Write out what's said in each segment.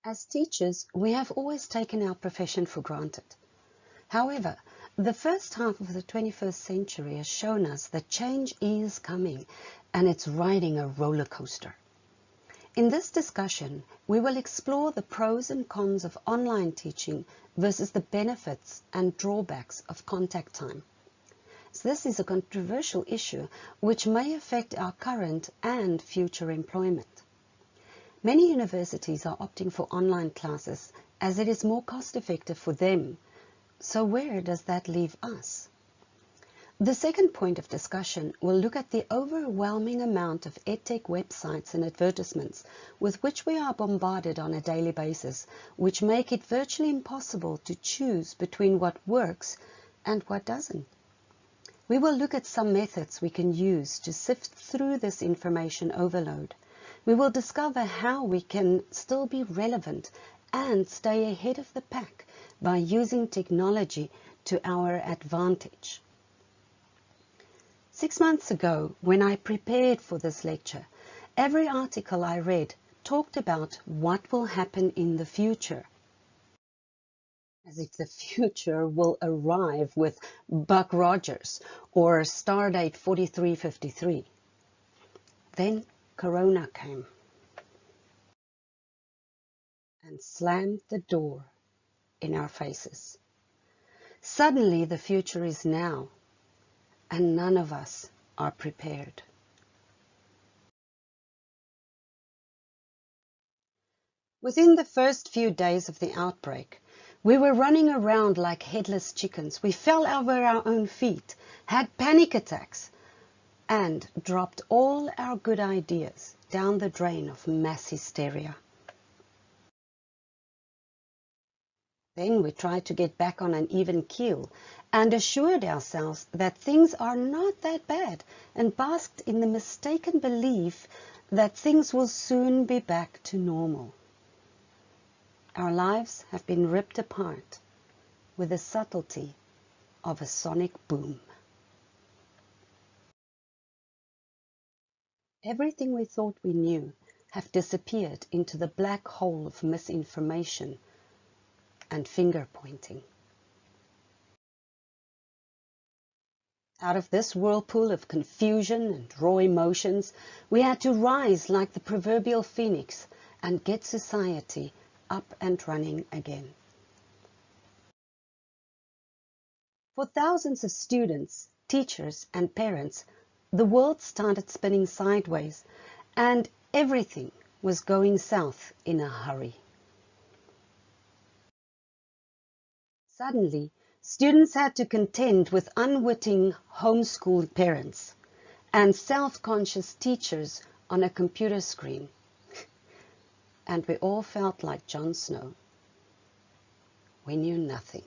As teachers, we have always taken our profession for granted. However, the first half of the 21st century has shown us that change is coming and it's riding a roller coaster. In this discussion, we will explore the pros and cons of online teaching versus the benefits and drawbacks of contact time. So this is a controversial issue which may affect our current and future employment. Many universities are opting for online classes as it is more cost-effective for them. So where does that leave us? The second point of discussion will look at the overwhelming amount of EdTech websites and advertisements with which we are bombarded on a daily basis, which make it virtually impossible to choose between what works and what doesn't. We will look at some methods we can use to sift through this information overload. We will discover how we can still be relevant and stay ahead of the pack by using technology to our advantage. 6 months ago, when I prepared for this lecture, every article I read talked about what will happen in the future. As if the future will arrive with Buck Rogers or Stardate 4353. Then Corona came and slammed the door in our faces. Suddenly the future is now, and none of us are prepared. Within the first few days of the outbreak, we were running around like headless chickens. We fell over our own feet, had panic attacks, and dropped all our good ideas down the drain of mass hysteria. Then we tried to get back on an even keel and assured ourselves that things are not that bad and basked in the mistaken belief that things will soon be back to normal. Our lives have been ripped apart with the subtlety of a sonic boom. Everything we thought we knew have disappeared into the black hole of misinformation and finger pointing. Out of this whirlpool of confusion and raw emotions, we had to rise like the proverbial phoenix and get society up and running again. For thousands of students, teachers, and parents, the world started spinning sideways, and everything was going south in a hurry. Suddenly, students had to contend with unwitting homeschooled parents and self-conscious teachers on a computer screen. And we all felt like Jon Snow. We knew nothing.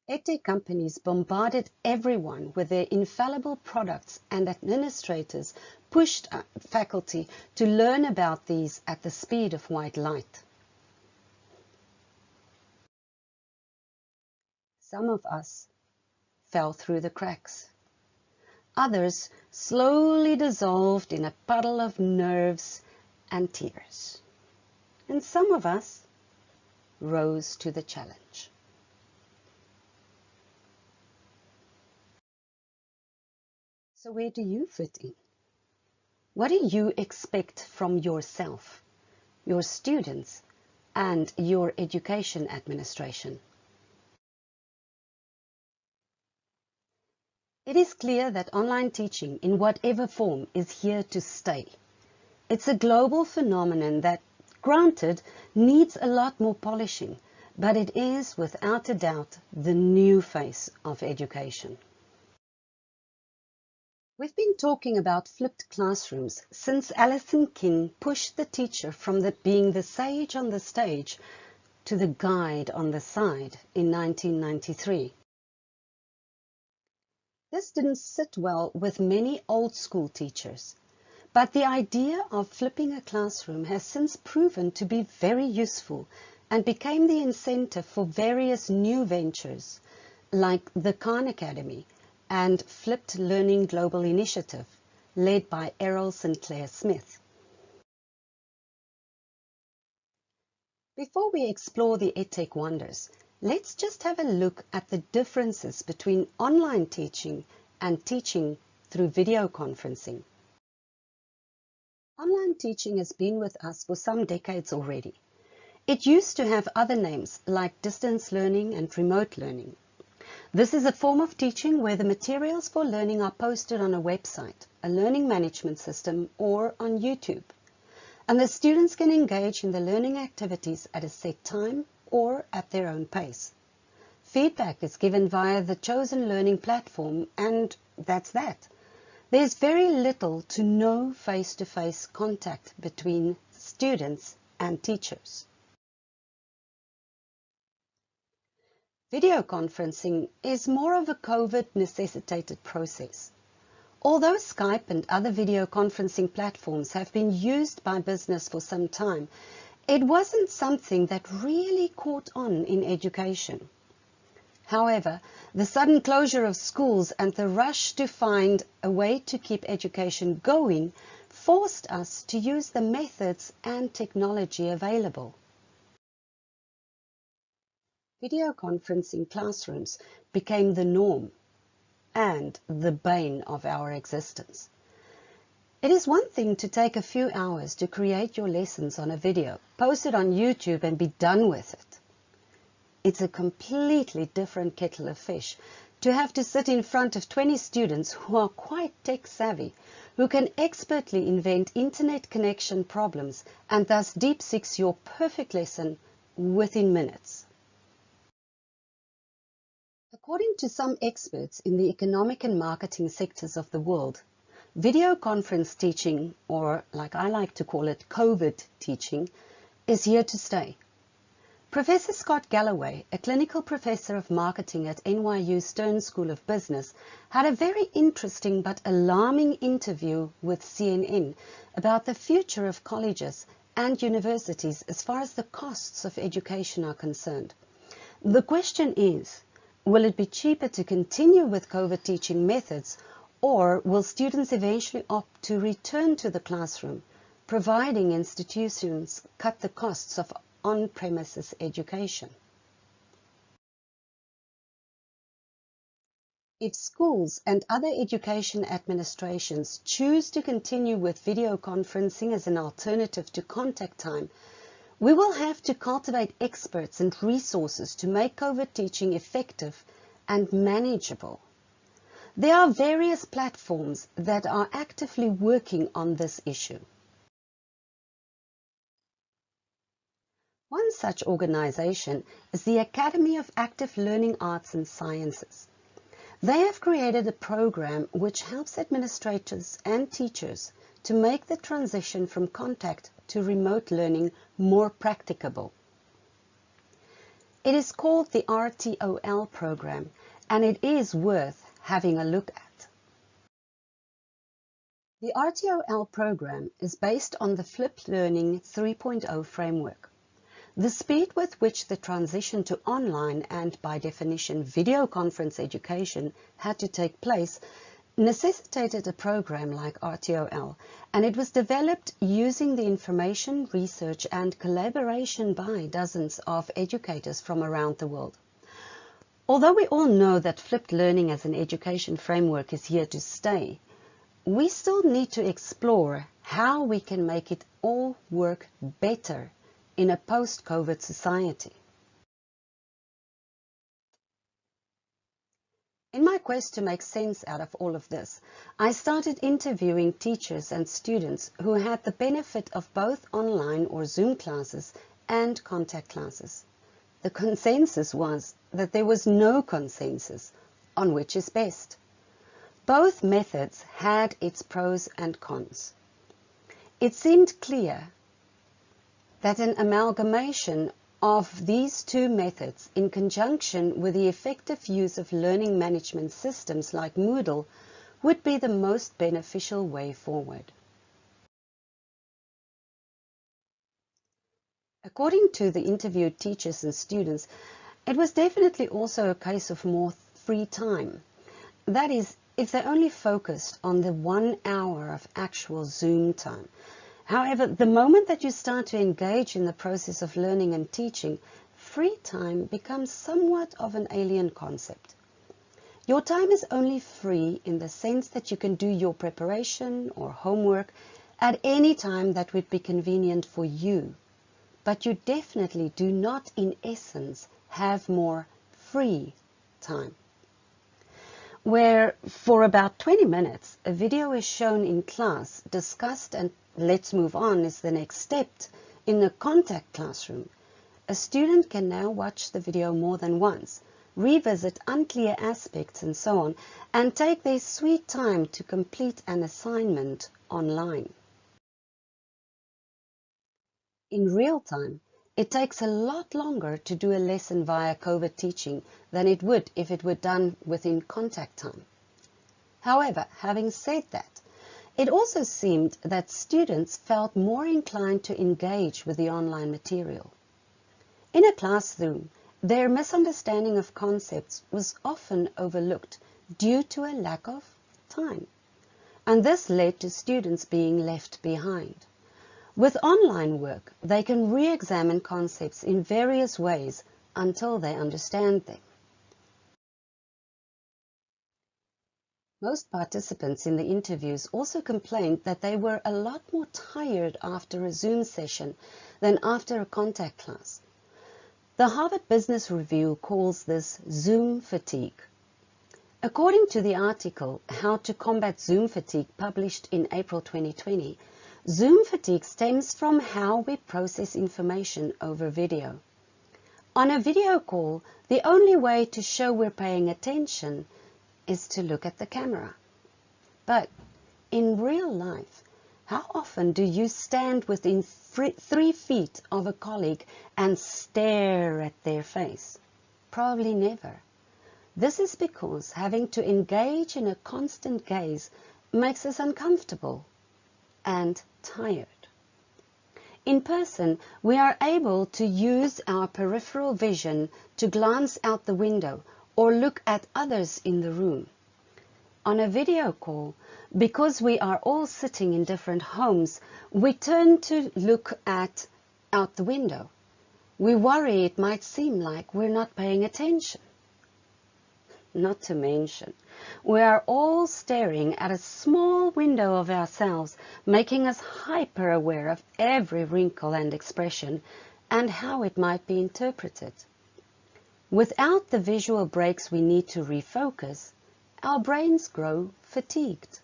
EdTech companies bombarded everyone with their infallible products, and administrators pushed faculty to learn about these at the speed of white light. Some of us fell through the cracks. Others slowly dissolved in a puddle of nerves and tears. And some of us rose to the challenge. So where do you fit in? What do you expect from yourself, your students, and your education administration? It is clear that online teaching, in whatever form, is here to stay. It's a global phenomenon that, granted, needs a lot more polishing, but it is, without a doubt, the new face of education. We've been talking about flipped classrooms since Alison King pushed the teacher from being the sage on the stage to the guide on the side in 1993. This didn't sit well with many old school teachers, but the idea of flipping a classroom has since proven to be very useful and became the incentive for various new ventures like the Khan Academy and Flipped Learning Global Initiative, led by Errol Sinclair Smith. Before we explore the EdTech wonders, let's just have a look at the differences between online teaching and teaching through video conferencing. Online teaching has been with us for some decades already. It used to have other names like distance learning and remote learning. This is a form of teaching where the materials for learning are posted on a website, a learning management system, or on YouTube. And the students can engage in the learning activities at a set time or at their own pace. Feedback is given via the chosen learning platform, and that's that. There's very little to no face-to-face contact between students and teachers. Video conferencing is more of a COVID-necessitated process. Although Skype and other video conferencing platforms have been used by business for some time, it wasn't something that really caught on in education. However, the sudden closure of schools and the rush to find a way to keep education going forced us to use the methods and technology available. Video conferencing classrooms became the norm and the bane of our existence. It is one thing to take a few hours to create your lessons on a video, post it on YouTube and be done with it. It's a completely different kettle of fish to have to sit in front of 20 students who are quite tech savvy, who can expertly invent internet connection problems and thus deep six your perfect lesson within minutes. According to some experts in the economic and marketing sectors of the world, video conference teaching, or like I like to call it, COVID teaching, is here to stay. Professor Scott Galloway, a clinical professor of marketing at NYU Stern School of Business, had a very interesting but alarming interview with CNN about the future of colleges and universities as far as the costs of education are concerned. The question is, will it be cheaper to continue with COVID teaching methods, or will students eventually opt to return to the classroom, providing institutions cut the costs of on-premises education? If schools and other education administrations choose to continue with video conferencing as an alternative to contact time, we will have to cultivate experts and resources to make COVID teaching effective and manageable. There are various platforms that are actively working on this issue. One such organization is the Academy of Active Learning Arts and Sciences. They have created a program which helps administrators and teachers to make the transition from contact to remote learning more practicable. It is called the RTOL program, and it is worth having a look at. The RTOL program is based on the Flipped Learning 3.0 framework. The speed with which the transition to online and, by definition, video conference education had to take place necessitated a program like RTOL, and it was developed using the information, research and collaboration by dozens of educators from around the world. Although we all know that flipped learning as an education framework is here to stay, we still need to explore how we can make it all work better in a post-COVID society. In my quest to make sense out of all of this, I started interviewing teachers and students who had the benefit of both online or Zoom classes and contact classes. The consensus was that there was no consensus on which is best. Both methods had its pros and cons. It seemed clear that an amalgamation of these two methods in conjunction with the effective use of learning management systems like Moodle would be the most beneficial way forward. According to the interviewed teachers and students, it was definitely also a case of more free time. That is, if they only focused on the 1 hour of actual Zoom time. However, the moment that you start to engage in the process of learning and teaching, free time becomes somewhat of an alien concept. Your time is only free in the sense that you can do your preparation or homework at any time that would be convenient for you. But you definitely do not, in essence, have more free time. Where for about 20 minutes, a video is shown in class, discussed, and let's move on is the next step in a contact classroom. A student can now watch the video more than once, revisit unclear aspects and so on, and take their sweet time to complete an assignment online. In real time, it takes a lot longer to do a lesson via COVID teaching than it would if it were done within contact time. However, having said that, it also seemed that students felt more inclined to engage with the online material. In a classroom, their misunderstanding of concepts was often overlooked due to a lack of time, and this led to students being left behind. With online work, they can re-examine concepts in various ways until they understand them. Most participants in the interviews also complained that they were a lot more tired after a Zoom session than after a contact class. The Harvard Business Review calls this Zoom fatigue. According to the article, How to Combat Zoom Fatigue, published in April 2020, Zoom fatigue stems from how we process information over video. On a video call, the only way to show we're paying attention is to look at the camera. But in real life, how often do you stand within 3 feet of a colleague and stare at their face? Probably never. This is because having to engage in a constant gaze makes us uncomfortable and tired. In person, we are able to use our peripheral vision to glance out the window or look at others in the room. On a video call, because we are all sitting in different homes, we turn to look out the window. We worry it might seem like we're not paying attention. Not to mention, we are all staring at a small window of ourselves, making us hyper aware of every wrinkle and expression and how it might be interpreted. Without the visual breaks we need to refocus, our brains grow fatigued.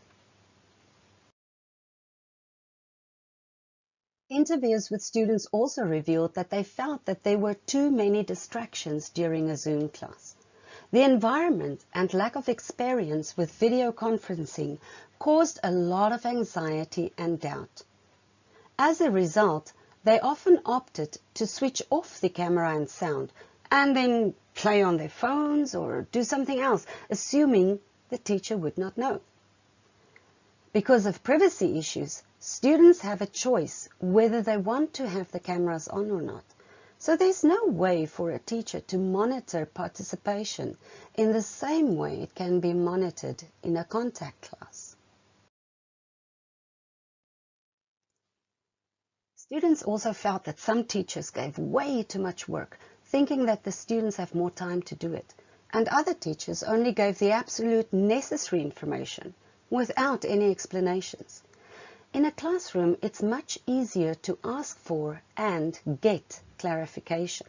Interviews with students also revealed that they felt that there were too many distractions during a Zoom class. The environment and lack of experience with video conferencing caused a lot of anxiety and doubt. As a result, they often opted to switch off the camera and sound and then play on their phones or do something else, assuming the teacher would not know. Because of privacy issues, students have a choice whether they want to have the cameras on or not. So there's no way for a teacher to monitor participation in the same way it can be monitored in a contact class. Students also felt that some teachers gave way too much work, thinking that the students have more time to do it, and other teachers only gave the absolute necessary information without any explanations. In a classroom, it's much easier to ask for and get clarification.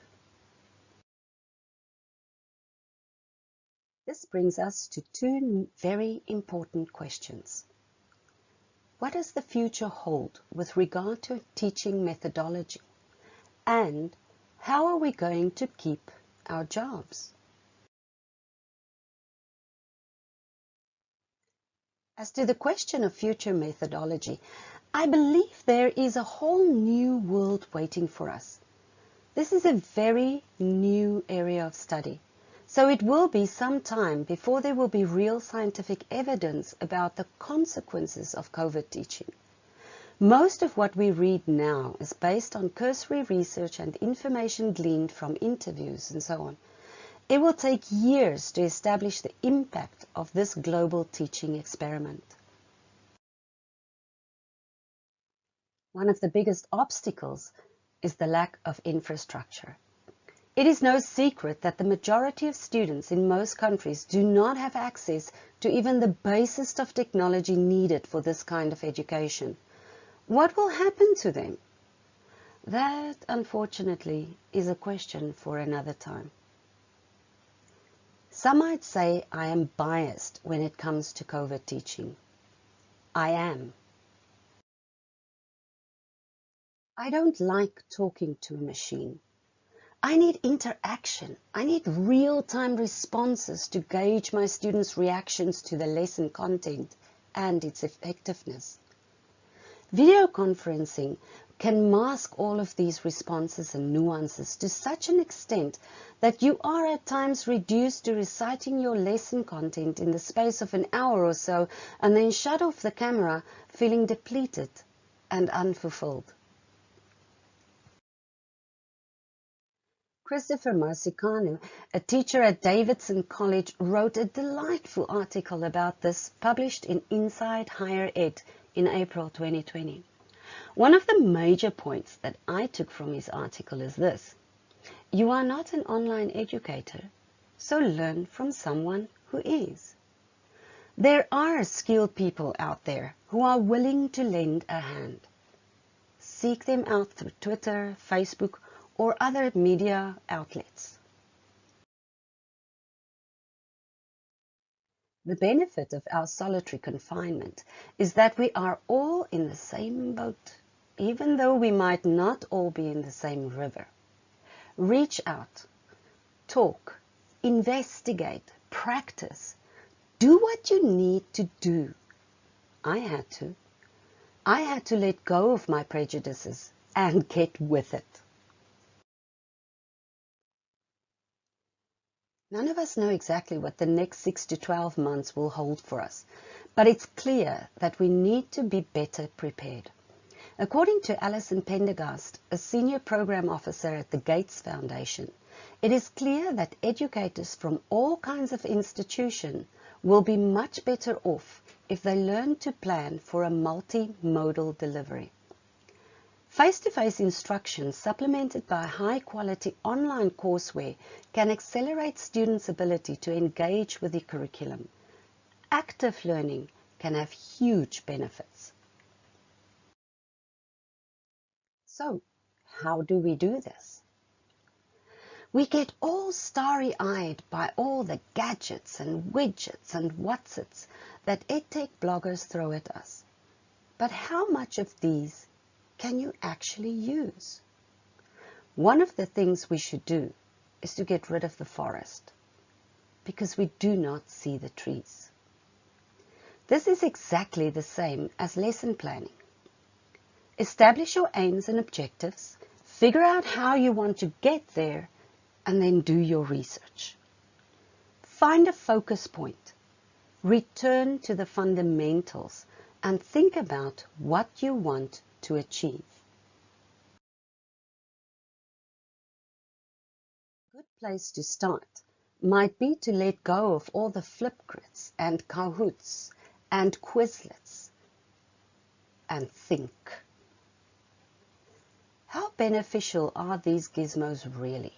This brings us to 2 very important questions. What does the future hold with regard to teaching methodology? And how are we going to keep our jobs? As to the question of future methodology, I believe there is a whole new world waiting for us. This is a very new area of study, so it will be some time before there will be real scientific evidence about the consequences of COVID teaching. Most of what we read now is based on cursory research and information gleaned from interviews and so on. It will take years to establish the impact of this global teaching experiment. One of the biggest obstacles is the lack of infrastructure. It is no secret that the majority of students in most countries do not have access to even the basest of technology needed for this kind of education. What will happen to them? That, unfortunately, is a question for another time. Some might say I am biased when it comes to COVID teaching. I am. I don't like talking to a machine. I need interaction. I need real-time responses to gauge my students' reactions to the lesson content and its effectiveness. Video conferencing can mask all of these responses and nuances to such an extent that you are at times reduced to reciting your lesson content in the space of an hour or so and then shut off the camera feeling depleted and unfulfilled. Christopher Marcicano, a teacher at Davidson College, wrote a delightful article about this published in Inside Higher Ed in April 2020. One of the major points that I took from his article is this: you are not an online educator, so learn from someone who is. There are skilled people out there who are willing to lend a hand. Seek them out through Twitter, Facebook, or other media outlets. The benefit of our solitary confinement is that we are all in the same boat, even though we might not all be in the same river. Reach out, talk, investigate, practice. Do what you need to do. I had to. I had to let go of my prejudices and get with it. None of us know exactly what the next 6 to 12 months will hold for us, but it's clear that we need to be better prepared. According to Alison Pendergast, a senior program officer at the Gates Foundation, it is clear that educators from all kinds of institutions will be much better off if they learn to plan for a multimodal delivery. Face-to-face instruction supplemented by high-quality online courseware can accelerate students' ability to engage with the curriculum. Active learning can have huge benefits. So, how do we do this? We get all starry-eyed by all the gadgets and widgets and whatsits that EdTech bloggers throw at us. But how much of these can you actually use? One of the things we should do is to get rid of the forest, because we do not see the trees. This is exactly the same as lesson planning. Establish your aims and objectives, figure out how you want to get there, and then do your research. Find a focus point, return to the fundamentals, and think about what you want to achieve. A good place to start might be to let go of all the Flipgrids and Kahoots and Quizlets and think. How beneficial are these gizmos really?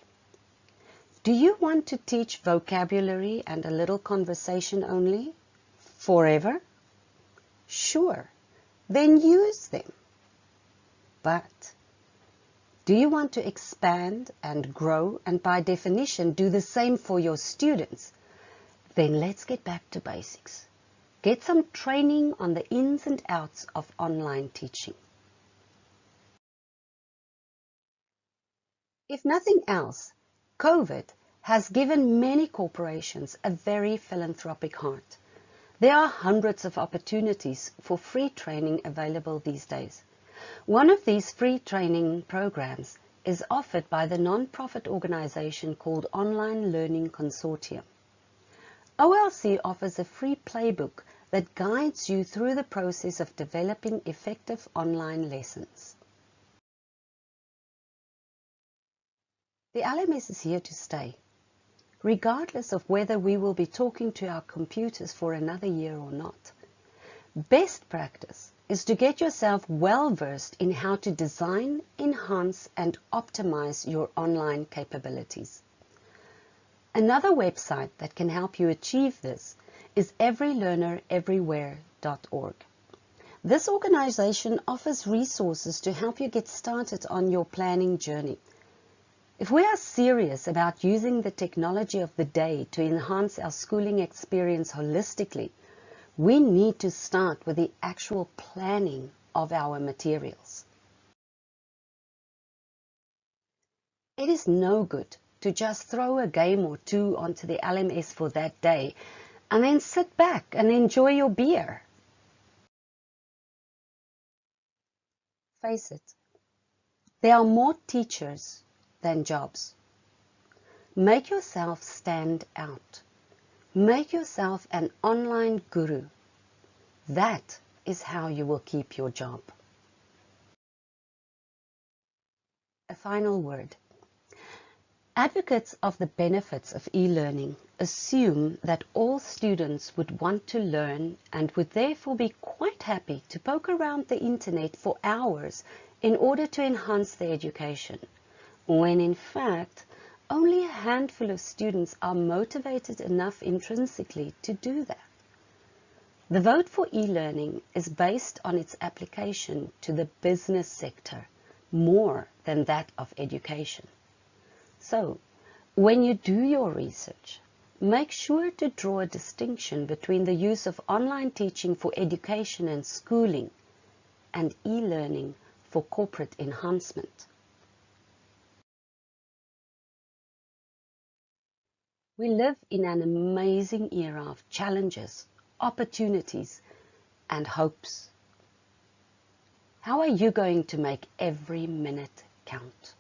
Do you want to teach vocabulary and a little conversation only? Forever? Sure, then use them. But do you want to expand and grow and by definition do the same for your students? Then let's get back to basics. Get some training on the ins and outs of online teaching. If nothing else, COVID has given many corporations a very philanthropic heart. There are hundreds of opportunities for free training available these days. One of these free training programs is offered by the non-profit organization called Online Learning Consortium. OLC offers a free playbook that guides you through the process of developing effective online lessons. The LMS is here to stay, regardless of whether we will be talking to our computers for another year or not. Best practice is to get yourself well versed in how to design, enhance, and optimize your online capabilities. Another website that can help you achieve this is everylearnereverywhere.org. This organization offers resources to help you get started on your planning journey. If we are serious about using the technology of the day to enhance our schooling experience holistically, we need to start with the actual planning of our materials. It is no good to just throw a game or two onto the LMS for that day and then sit back and enjoy your beer. Face it, there are more teachers than jobs. Make yourself stand out. Make yourself an online guru. That is how you will keep your job. A final word. Advocates of the benefits of e-learning assume that all students would want to learn and would therefore be quite happy to poke around the internet for hours in order to enhance their education, when in fact only a handful of students are motivated enough intrinsically to do that. The vote for e-learning is based on its application to the business sector more than that of education. So, when you do your research, make sure to draw a distinction between the use of online teaching for education and schooling and e-learning for corporate enhancement. We live in an amazing era of challenges, opportunities, and hopes. How are you going to make every minute count?